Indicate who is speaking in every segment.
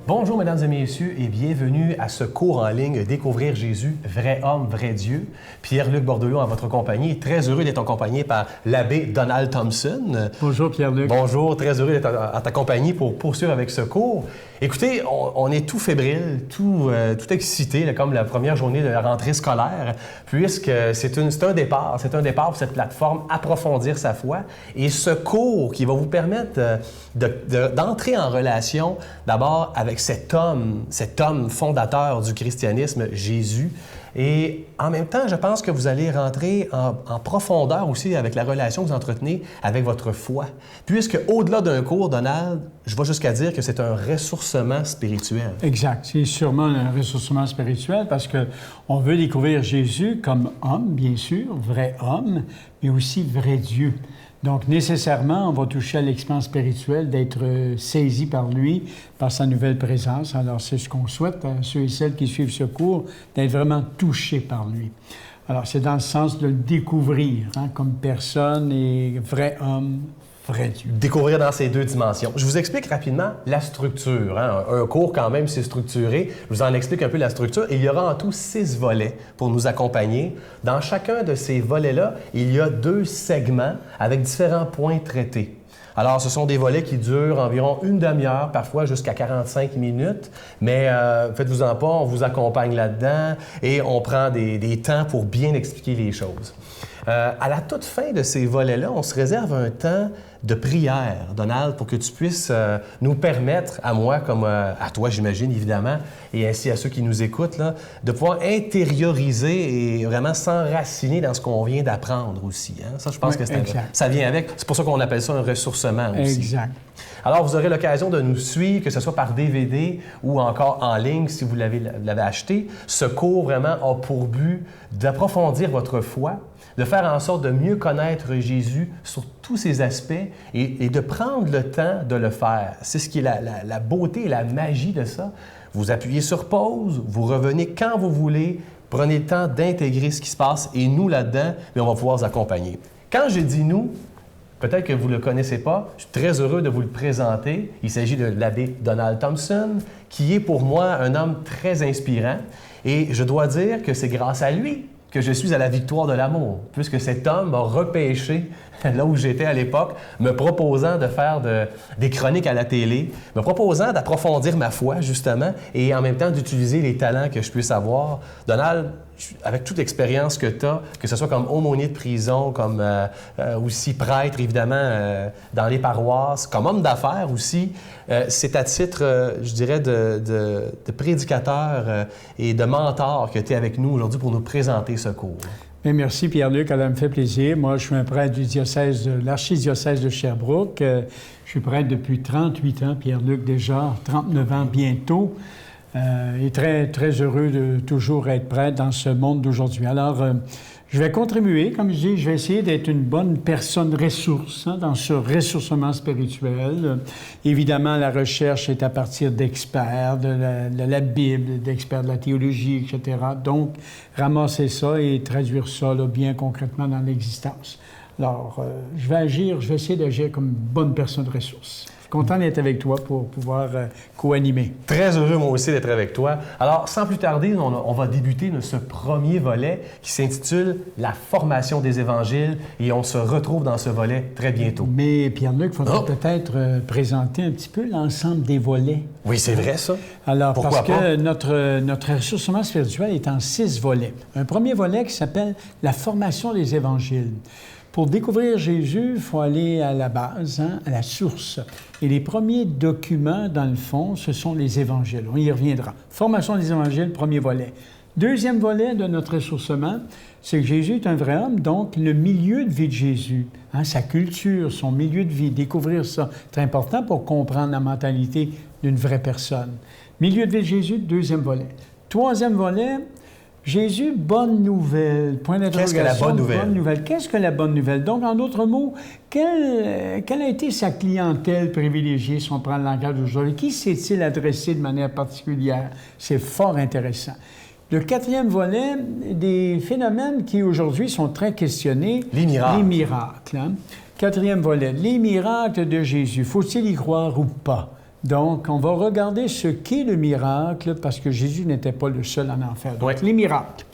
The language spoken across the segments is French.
Speaker 1: Bonjour, mesdames et messieurs, et bienvenue à ce cours en ligne Découvrir Jésus, vrai homme, vrai Dieu. Pierre-Luc Bordelot en votre compagnie. Très heureux d'être accompagné par l'abbé Donald Thompson.
Speaker 2: Bonjour, Pierre-Luc.
Speaker 1: Bonjour, très heureux d'être en ta compagnie pour poursuivre avec ce cours. Écoutez, on est tout fébrile, tout excité, là, comme la première journée de la rentrée scolaire, puisque c'est un départ pour cette plateforme Approfondir sa foi. Et ce cours qui va vous permettre d'entrer en relation d'abord avec cet homme fondateur du christianisme, Jésus. Et en même temps, je pense que vous allez rentrer en profondeur aussi avec la relation que vous entretenez avec votre foi. Puisque au-delà d'un cours, Donald, je vais jusqu'à dire que c'est un ressourcement spirituel.
Speaker 2: Exact. C'est sûrement un ressourcement spirituel parce qu'on veut découvrir Jésus comme homme, bien sûr, vrai homme, mais aussi vrai Dieu. Donc, nécessairement, on va toucher à l'expérience spirituelle, d'être saisi par lui, par sa nouvelle présence. Alors, c'est ce qu'on souhaite à ceux et celles qui suivent ce cours, d'être vraiment touchés par lui. Alors, c'est dans le sens de le découvrir comme personne et vrai homme, vrai Dieu.
Speaker 1: Découvrir dans ces deux dimensions. Je vous explique rapidement la structure. Un cours, quand même, c'est structuré. Je vous en explique un peu la structure. Et il y aura en tout 6 volets pour nous accompagner. Dans chacun de ces volets-là, il y a 2 segments avec différents points traités. Alors, ce sont des volets qui durent environ une demi-heure, parfois jusqu'à 45 minutes. Mais faites-vous-en pas, on vous accompagne là-dedans et on prend des temps pour bien expliquer les choses. À la toute fin de ces volets-là, on se réserve un temps de prière, Donald, pour que tu puisses nous permettre, à moi comme à toi, j'imagine, évidemment, et ainsi à ceux qui nous écoutent, là, de pouvoir intérioriser et vraiment s'enraciner dans ce qu'on vient d'apprendre aussi. Hein? Ça, je pense que ça vient avec. C'est pour ça qu'on appelle ça un ressourcement aussi.
Speaker 2: Exact.
Speaker 1: Alors, vous aurez l'occasion de nous suivre, que ce soit par DVD ou encore en ligne, si vous l'avez acheté. Ce cours, vraiment, a pour but d'approfondir votre foi, de faire en sorte de mieux connaître Jésus sur tous ses aspects et de prendre le temps de le faire. C'est ce qui est la beauté et la magie de ça. Vous appuyez sur pause, vous revenez quand vous voulez, prenez le temps d'intégrer ce qui se passe et nous, là-dedans, on va pouvoir vous accompagner. Quand je dis « nous », peut-être que vous ne le connaissez pas, je suis très heureux de vous le présenter. Il s'agit de l'abbé Donald Thompson, qui est pour moi un homme très inspirant. Et je dois dire que c'est grâce à lui que je suis à la victoire de l'amour, puisque cet homme m'a repêché là où j'étais à l'époque, me proposant de faire des chroniques à la télé, me proposant d'approfondir ma foi, justement, et en même temps d'utiliser les talents que je puisse avoir. Donald, avec toute l'expérience que tu as, que ce soit comme aumônier de prison, comme aussi prêtre, évidemment, dans les paroisses, comme homme d'affaires aussi, c'est à titre, je dirais, de prédicateur et de mentor que tu es avec nous aujourd'hui pour nous présenter ce cours.
Speaker 2: Bien, merci Pierre-Luc, ça me fait plaisir. Moi, je suis un prêtre du diocèse de l'archidiocèse de Sherbrooke. Je suis prêtre depuis 38 ans, Pierre-Luc déjà, 39 ans bientôt. Et très, très heureux de toujours être prêtre dans ce monde d'aujourd'hui. Alors, je vais contribuer, comme je dis, je vais essayer d'être une bonne personne ressource dans ce ressourcement spirituel. Évidemment, la recherche est à partir d'experts de la Bible, d'experts de la théologie, etc. Donc, ramasser ça et traduire ça là, bien concrètement dans l'existence. Alors, je vais essayer d'agir comme une bonne personne ressource. Content d'être avec toi pour pouvoir co-animer.
Speaker 1: Très heureux, moi aussi, d'être avec toi. Alors, sans plus tarder, on va débuter ce premier volet qui s'intitule « La formation des évangiles » et on se retrouve dans ce volet très bientôt.
Speaker 2: Mais Pierre-Luc, il faudrait peut-être présenter un petit peu l'ensemble des volets.
Speaker 1: Oui, c'est vrai, ça.
Speaker 2: Alors,
Speaker 1: pourquoi
Speaker 2: parce que notre ressourcement spirituel est en 6 volets. Un premier volet qui s'appelle « La formation des évangiles ». Pour découvrir Jésus, il faut aller à la base, à la source. Et les premiers documents, dans le fond, ce sont les évangiles. On y reviendra. Formation des évangiles, premier volet. Deuxième volet de notre ressourcement, c'est que Jésus est un vrai homme, donc le milieu de vie de Jésus, sa culture, son milieu de vie, découvrir ça, très important pour comprendre la mentalité d'une vraie personne. Milieu de vie de Jésus, deuxième volet. Troisième volet, Jésus, bonne nouvelle. Point d'interrogation.
Speaker 1: Qu'est-ce que la bonne nouvelle?
Speaker 2: Bonne nouvelle. Qu'est-ce que la bonne nouvelle? Donc, en d'autres mots, quelle a été sa clientèle privilégiée, si on prend le langage d'aujourd'hui? Qui s'est-il adressé de manière particulière? C'est fort intéressant. Le quatrième volet, des phénomènes qui aujourd'hui sont très questionnés.
Speaker 1: Les miracles.
Speaker 2: Les miracles. Quatrième volet, les miracles de Jésus. Faut-il y croire ou pas? Donc, on va regarder ce qu'est le miracle, parce que Jésus n'était pas le seul à en faire. Donc,
Speaker 1: Oui.
Speaker 2: les miracles.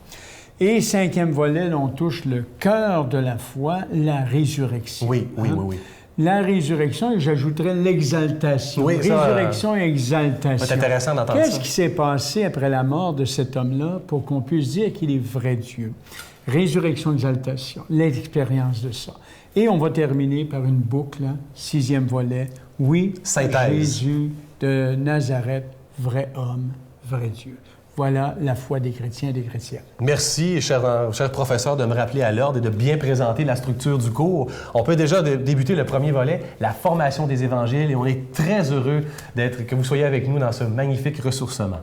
Speaker 2: Et 5e volet, on touche le cœur de la foi, la résurrection.
Speaker 1: Oui, oui,
Speaker 2: Hein?
Speaker 1: oui, oui.
Speaker 2: La résurrection, et j'ajouterais l'exaltation.
Speaker 1: Oui, ça,
Speaker 2: résurrection et exaltation.
Speaker 1: C'est intéressant d'entendre
Speaker 2: Qu'est-ce
Speaker 1: ça.
Speaker 2: qui s'est passé après la mort de cet homme-là pour qu'on puisse dire qu'il est vrai Dieu? Résurrection, exaltation, l'expérience de ça. Et on va terminer par une boucle, hein, 6e volet. Oui,
Speaker 1: Synthèse.
Speaker 2: Jésus de Nazareth, vrai homme, vrai Dieu. Voilà la foi des chrétiens et des chrétiennes.
Speaker 1: Merci, cher professeur, de me rappeler à l'ordre et de bien présenter la structure du cours. On peut déjà débuter le premier volet, la formation des évangiles, et on est très heureux que vous soyez avec nous dans ce magnifique ressourcement.